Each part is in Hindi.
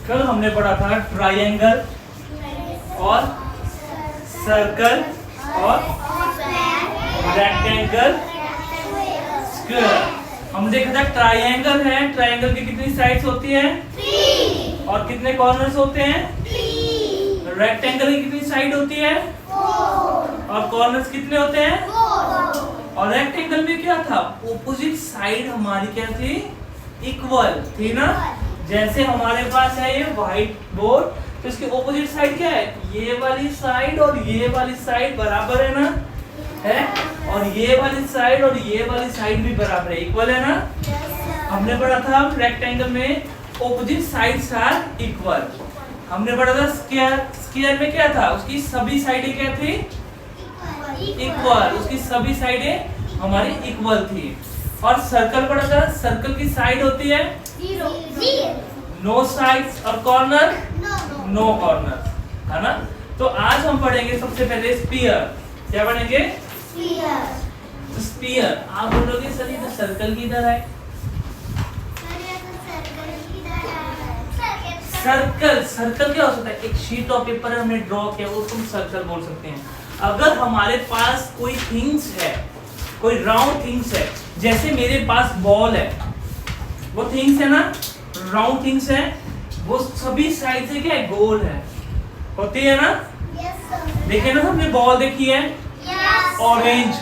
कल हमने पढ़ा था ट्रायंगल और सर्कल और रेक्टेंगल, स्क्वायर। हम देखा था ट्रायंगल है, ट्रायंगल की कितनी साइड्स होती है? 3 और कितने कॉर्नर्स होते हैं? 3 रेक्टेंगल की कितनी साइड होती है? 4 और कॉर्नर्स कितने होते हैं? 4 और रेक्टेंगल में क्या था? ऑपोजिट साइड हमारी क्या थी? इक्वल थी ना। जैसे हमारे पास है ये व्हाइट बोर्ड, तो इसके ऑपोजिट साइड क्या है? ये वाली साइड और ये वाली साइड बराबर है ना, है? और ये वाली साइड और ये वाली साइड भी बराबर है, इक्वल है ना। हमने पढ़ा था रेक्टेंगल में ऑपोजिट साइड्स आर इक्वल। हमने पढ़ा था स्क्वायर, स्क्वायर में क्या था? उसकी सभी साइडें क्या थी? इक्वल, उसकी सभी साइडें हमारी इक्वल थी। और सर्कल पढ़ा था, सर्कल की साइड होती है 0 नो साइड्स और कॉर्नर नो कॉर्नर, है ना। तो आज हम पढ़ेंगे सबसे पहले स्फीयर। क्या पढ़ेंगे? स्फीयर। आप बोलोगे सर ये तो सर्कल की तरह है। सर्कल, सर्कल क्या हो सकता है? एक शीट ऑफ पेपर हमने ड्रॉ किया, वो तुम सर्कल बोल सकते हैं। अगर हमारे पास कोई थिंग्स है, कोई राउंड थिंग्स है, जैसे मेरे पास बॉल है, वो थिंग्स है ना, राउंड थिंग्स है, वो सभी साइड से क्या है? गोल है, होती है ना। देखिए ना, हमने बॉल देखी है, ऑरेंज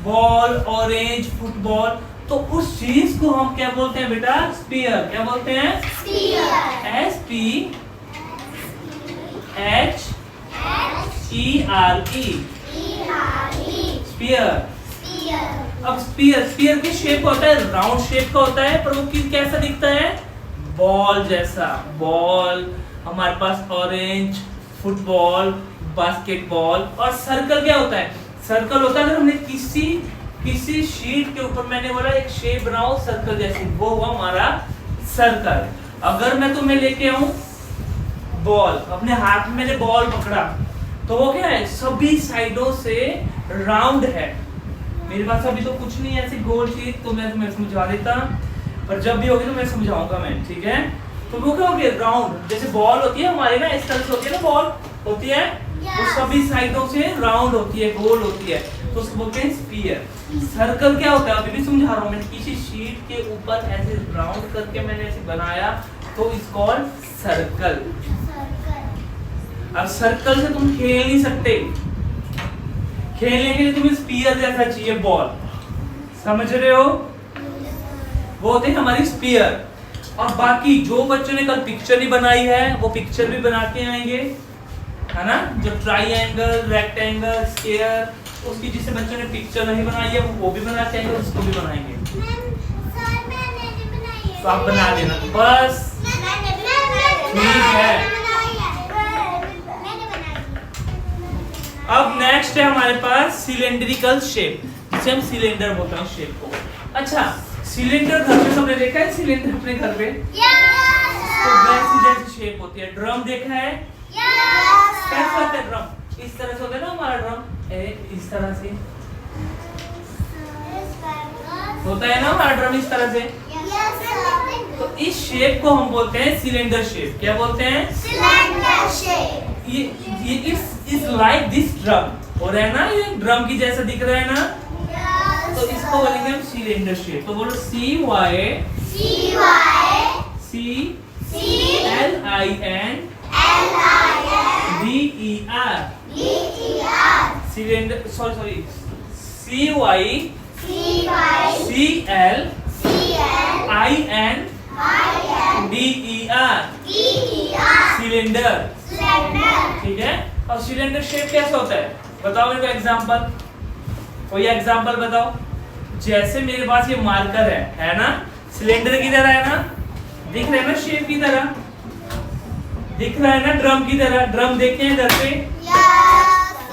बॉल, ऑरेंज फुटबॉल, तो उस चीज को हम क्या बोलते हैं बेटा? स्फीयर। क्या बोलते हैं? SPHERE, sphere. अब स्फीयर, स्फीयर की शेप होता है राउंड शेप का होता है, पर वो कैसा दिखता है? बॉल जैसा। बॉल हमारे पास ऑरेंज, फुटबॉल, बास्केटबॉल। और सर्कल क्या होता है? सर्कल होता है अगर हमने किसी शीट के ऊपर मैंने बोला एक शेप बनाओ सर्कल जैसी, वो हुआ हमारा सर्कल। अगर मैं तुम्हें लेके आऊं बॉल, अपने हाथ में मैंने बॉल पकड़ा, तो वो क्या है? सभी साइडों से राउंड है। मेरे पास अभी तो कुछ नहीं है ऐसी गोल चीज, तो मैं तुम्हें समझा देता, पर जब भी होगी तो मैं समझाऊंगा मैं, ठीक है। तो वो क्या हो गया? राउंड। जैसे बॉल होती है हमारी ना, इस तरह से होती है ना, बॉल होती है, वो सभी साइडों से राउंड होती है, गोल होती है, तो उसको बोलते हैं स्फीयर। सर्कल क्या होता है? अभी भी समझा रहा हूँ मैं। किसी शीट के ऊपर ऐसे राउंड करके मैंने ऐसे बनाया, तो इट्स कॉल्ड सर्कल। अब सर्कल से तुम खेल नहीं सकते, खेलने के लिए तुम्हें स्फीयर जैसा चाहिए बॉल, समझ रहे हो? वो होते हैं हमारी स्फीयर। और बाकी जो बच्चों ने कल पिक्चर नहीं बनाई है, वो पिक्चर भी बना के आएंगे, है ना। जो ट्रायंगल, रेक्टेंगल, स्क्वायर, उसकी जिसे बच्चों ने पिक्चर नहीं बनाई है वो भी बना के आएंगे, उसको भी बनाएंगे। तो आप बना देना बस, ठीक है। अब नेक्स्ट है हमारे पास सिलेंड्रिकल शेप, जिसे हम सिलेंडर बोलते हैं शेप को। अच्छा, सिलेंडर घर में सबने देखा है? सिलेंडर अपने घर पे तो वैसी जैसी शेप होती है। ड्रम देखा है? कैसा होता है ड्रम? इस तरह से होता है ना हमारा ड्रम, इस तरह से होता है ना हमारा ड्रम, इस तरह से। तो इस शेप को हम बोलते हैं सिलेंडर शेप। क्या बोलते हैं? Cylinder shape. ये इज लाइक दिस ड्रम, हो रहा है ना, ये ड्रम की जैसा दिख रहा है ना, तो इसको बोलेंगे हम सिलेंडर शेप। तो बोलो CYCLIN DER, cylinder, sorry CYCLIN DER, cylinder, ठीक है। और सिलेंडर शेप कैसा होता है? बताओ मेरे को एग्जांपल, कोई एग्जांपल बताओ। जैसे मेरे पास ये मार्कर है ना, सिलेंडर की तरह है ना, दिख रहा है ना, शेप की तरह दिख रहा है ना, ड्रम की तरह। ड्रम देखे हैं घर पे?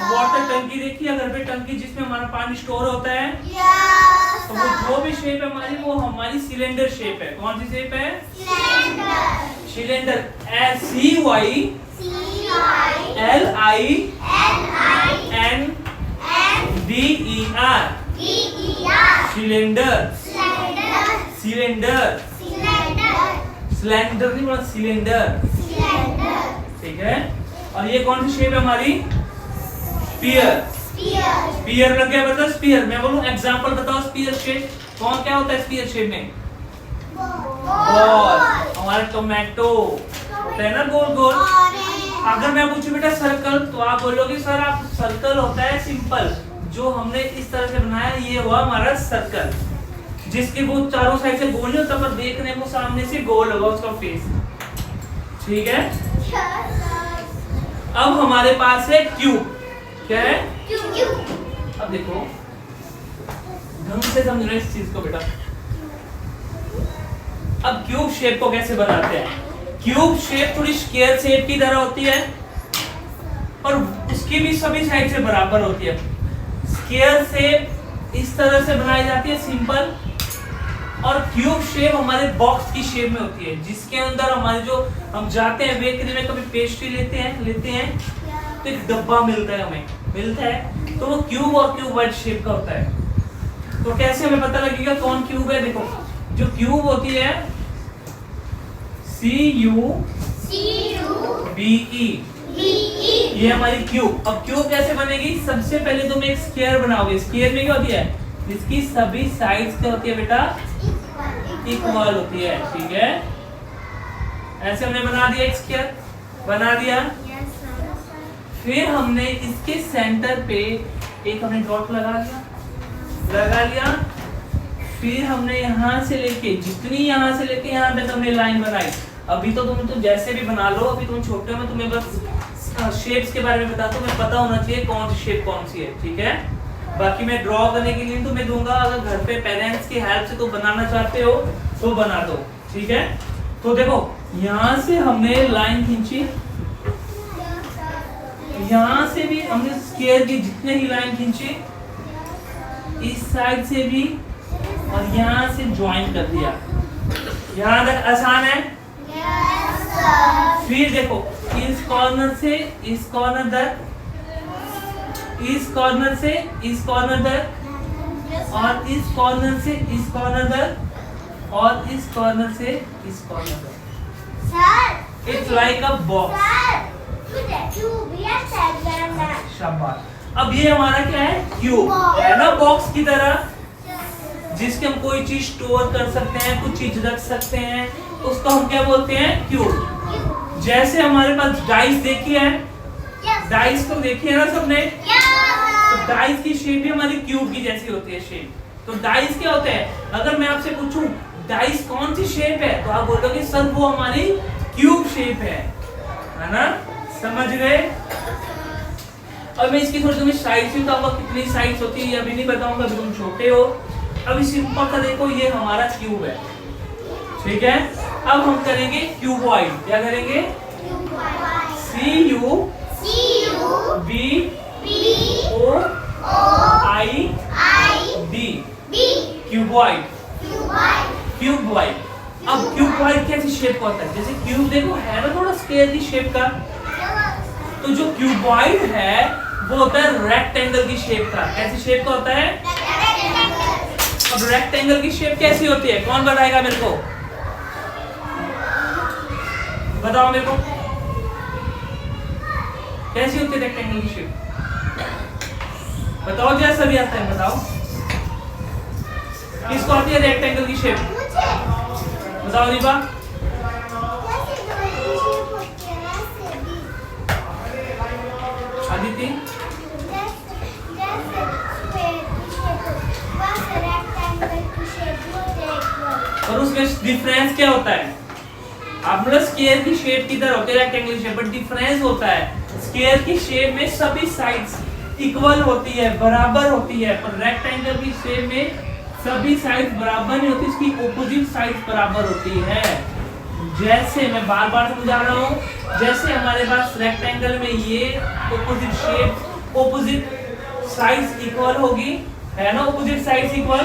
वाटर टंकी देखी है घर पे? टंकी जिसमें हमारा पानी स्टोर होता है। तो वो जो भी शेप है हमारी, वो हमारी सिलेंडर शेप है। कौन सी शेप है? Cylinder. CYLINDER, cylinder, cylinder, cylinder नहीं बोला, सिलेंडर, ठीक है। और ये कौन सी शेप है हमारी? स्फीयर। स्फीयर लग गया मतलब स्फीयर। मैं बोलूं एग्जांपल बताओ स्फीयर शेप कौन क्या होता है स्फीयर शेप में? बॉल। हमारा टोमेटो होता है ना गोल गोल। अगर मैं पूछूं बेटा सर्कल तो आप बोलोगे सर आप सर्कल होता है सिंपल, जो हमने इस तरह से बनाया ये हुआ हमारा सर्कल, जिसके वो चारों साइड से गोल नहीं होता पर देखने को सामने से गोल होगा उसका फेस, ठीक है। अब हमारे पास है क्यूब। क्या है? अब देखो ढंग से समझ रहे इस चीज को बेटा। अब क्यूब शेप को कैसे बनाते हैं? क्यूब शेप थोड़ी स्क्वायर शेप की तरह होती है और उसकी भी सभी साइड से बराबर होती है। स्क्वायर शेप इस तरह से बनाई जाती है सिंपल, और क्यूब शेप हमारे बॉक्स की शेप में होती है, जिसके अंदर हमारे जो हम जाते हैं बेकरी में कभी पेस्ट्री लेते हैं तो एक डब्बा मिलता है, हमें मिलता है, तो वो क्यूब और क्यूबॉइड शेप का होता है। तो कैसे हमें पता लगेगा कौन क्यूब है? देखो जो क्यूब होती है CUBE, ये हमारी क्यूब। अब क्यूब कैसे बनेगी? सबसे पहले तुम एक स्क्वायर बनाओगे। स्क्वायर में क्या होती है? इसकी सभी साइड्स क्या होती है बेटा? इक्वल होती है, ठीक है। ऐसे हमने बना दिया, एक स्क्वायर बना दिया। फिर हमने इसके सेंटर पे एक हमने डॉट लगा लिया। फिर हमने यहाँ से लेके जितनी यहाँ से लेके यहाँ तक हमने लाइन बनाई। अभी तो तुम जैसे भी बना लो, अभी तुम छोटे हो, मैं तुम्हें बस शेप्स के बारे में बताता हूँ, तुम्हें पता होना चाहिए कौन सी शेप कौन सी है, ठीक है। बाकी मैं ड्रॉ करने के लिए तुम्हें दूंगा, अगर घर पे पेरेंट्स की हेल्प से तो बनाना चाहते हो तो बना दो, ठीक है। तो देखो यहाँ से हमने लाइन खींची, यहाँ से भी हमने स्क्वायर की जितने ही लाइन खींची, इस साइड से भी, और यहाँ से ज्वाइन कर दिया। यहाँ तक आसान है? फिर देखो इस कॉर्नर से इस कॉर्नर तक, इस कॉर्नर से इस कॉर्नर तक, और इस कॉर्नर से इस कॉर्नर तक, और इस कॉर्नर से इस कॉर्नर तक। It's like a box. शाबाश। अब ये हमारा क्या है? क्यूब है ना, बॉक्स की तरह, जिसके हम कोई चीज स्टोर कर सकते हैं, कुछ चीज रख सकते हैं, उसको हम क्या बोलते हैं? क्यूब। जैसे हमारे पास डाइस देखी है, डाइस को देखी है ना सबने, तो डाइस की शेप भी हमारी क्यूब की जैसी होती है शेप। तो डाइस क्या होते हैं? अगर मैं आपसे पूछूं डाइस कौन सी शेप है, तो आप बोलोगे सर वो हमारी क्यूब शेप है ना, समझ गए। अब मैं इसकी थोड़ी तुम्हें साइड्स भी बताऊंगा, कितनी साइड्स होती है अभी नहीं बताऊंगा, अभी तुम छोटे हो। अभी सिंपल सा देखो, ये हमारा क्यूब है, ठीक है। अब हम करेंगे क्यूबॉइड। क्या करेंगे? CUBOID, cuboid. क्यूबॉइड। अब क्यूबॉइड कैसी शेप का होता है? जैसे क्यूब देखो है ना थोड़ा स्क्वायर की शेप का, तो जो क्यूबॉइड है वो होता है रेक्टेंगल की शेप का। कैसी शेप का होता है? अब रेक्टेंगल की शेप कैसी होती है? कौन बताएगा मेरे को? बताओ मेरे को, कैसी होती है रेक्टेंगल की शेप? बताओ, जैसा भी आता है बताओ। किसको आती है रेक्टेंगल की शेप? बताओ रिबा। आदिति? और उसमें डिफरेंस क्या होता है? आप मतलब स्क्वायर की शेप की तरह होती है रेक्टेंगुलर शेप, बट डिफरेंस होता है स्क्वायर की शेप में सभी साइड्स इक्वल होती है, बराबर होती है, पर रेक्टेंगल की शेप में सभी साइड्स बराबर नहीं होती, इसकी ऑपोजिट साइड्स बराबर होती है। जैसे मैं बार बार समझा रहा हूँ, जैसे हमारे पास रेक्टेंगल में ये opposite shape, opposite sides equal होगी, है ना, ऑपोजिट साइड्स इक्वल,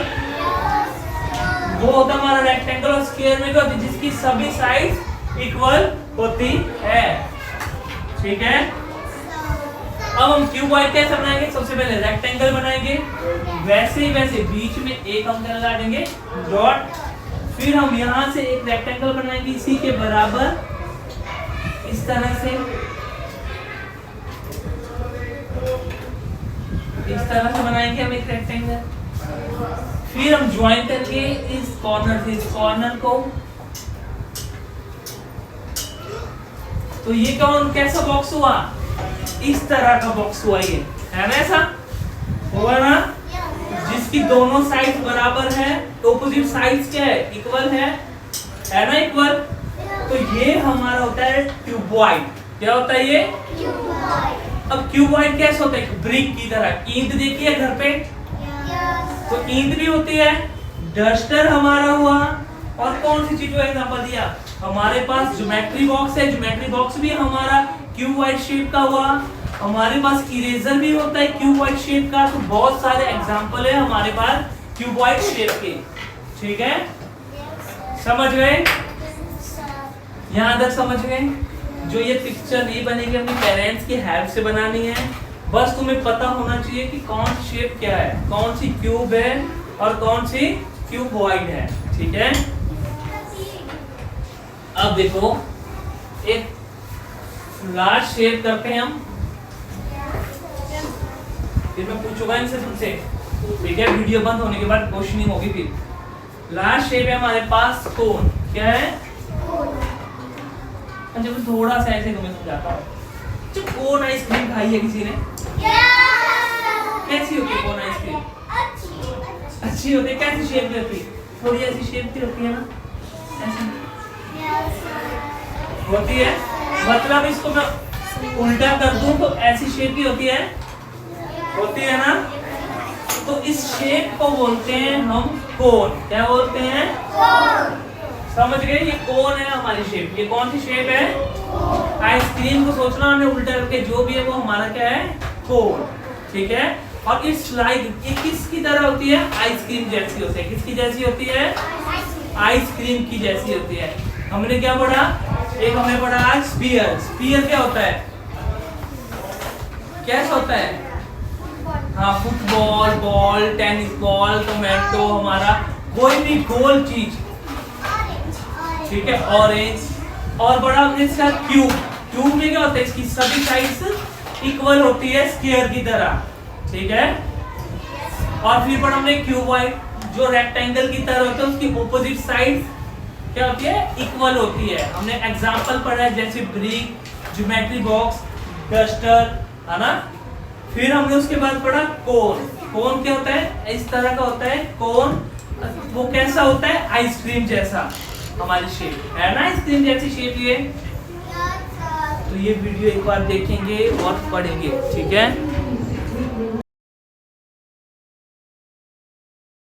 वो होता है हमारा रेक्टेंगल। और स्क्वायर में क्या होती है? जिसकी सभी साइड्स इक्वल होती है, ठीक है। अब हम क्यूबॉइड कैसे बनाएंगे? सबसे पहले रेक्टेंगल बनाएंगे, वैसे ही वैसे बीच में एक हम क्या लगा देंगे? डॉट। फिर हम यहाँ से एक रेक्टेंगल बनाएंगे इसी के बराबर, इस तरह से, इस तरह से बनाएंगे हम एक रेक्टेंगल। फिर हम ज्वाइन करके इस कॉर्नर से इस कॉर्नर को, तो ये कौन कैसा बॉक्स हुआ? इस तरह का बॉक्स हुआ, ये है ना, ऐसा हुआ ना, जिसकी दोनों साइड बराबर है, ऑपोजिट साइड्स क्या है? इक्वल है ना, इक्वल। तो ये हमारा होता है क्यूबॉइड। क्या होता है ये? क्यूबॉइड। अब क्यूबॉइड कैसे होता है? ब्रिक की तरह। ईंट देखी है घर पे? तो ईंट भी होती है। डस्टर हमारा हुआ, और कौन सी चीज को एग्जांपल दिया? हमारे पास ज्योमेट्री बॉक्स है, ज्योमेट्री बॉक्स भी हमारा क्यूबॉइड शेप का हुआ। हमारे पास इरेजर भी होता है क्यूबॉइड शेप का। तो बहुत सारे एग्जांपल है हमारे पास क्यूबॉइड शेप के, ठीक है? समझ गए? यहाँ तक समझ गए? जो ये पिक्चर नहीं बनेगी अपनी पेरेंट्स की हेल्प से बनानी है। बस तुम्हें पता होना चाहिए कि कौन सी शेप क्या है, कौन सी क्यूब है और कौन सी क्यूबॉइड है, ठीक है? अब देखो, एक लार्ज शेप करते हैं हम। फिर मैं पूछूंगा इनसे तुमसे, ठीक है? वीडियो बंद होने के बाद क्वेश्चनिंग होगी। फिर लार्ज शेप है हमारे पास कोन। क्या है? अच्छा, मैं थोड़ा सा ऐसे तुम्हें समझाता हूँ। जो कोन आइसक्रीम खाई है किसी ने? कैसी होती है कोन आइसक्रीम? अच्छी होती है। कैसी शेप की होती है? थोड़ी ऐसी शेप की होती है ना, ऐसी होती है। मतलब इसको मैं उल्टा कर दूं तो ऐसी शेप की होती है ना। तो इस शेप को बोलते हैं हम कोन। क्या बोलते हैं? कोन। समझ गए? ये कोन है हमारी शेप। ये कौन सी शेप है? आइसक्रीम को सोचना हमने उल्टा करके, जो भी है वो हमारा क्या है? कोन, ठीक है? और इस लाइक ये किसकी तरह होती है? आइसक्रीम जैसी होती है। किसकी जैसी होती है? आइसक्रीम की जैसी होती है। हमने क्या पढ़ा? एक हमने पढ़ा आज स्फीयर। स्फीयर क्या होता है? कैसा होता है? हाँ, football, ball, tennis ball, tomato, हमारा कोई भी गोल चीज, ठीक है? ऑरेंज। और बड़ा हमने इसका क्यूब। क्यूब में क्या होता है? इसकी सभी साइड्स इक्वल होती है, स्क्वायर की तरह, ठीक है? और फिर पढ़ा हमने क्यूबॉइड, जो रेक्टेंगल की तरह होता है, उसकी ऑपोजिट साइड क्या होती है? इक्वल होती है। हमने एग्जांपल पढ़ा है जैसे ब्रिक, ज्योमेट्री बॉक्स, डस्टर, है ना? फिर हमने उसके बाद पढ़ा कोन। कोन क्या होता है? इस तरह का होता है कोन। वो कैसा होता है? आइसक्रीम जैसा हमारी शेप, है ना? आइसक्रीम जैसी शेप ये। तो ये वीडियो एक बार देखेंगे और पढ़ेंगे, ठीक है?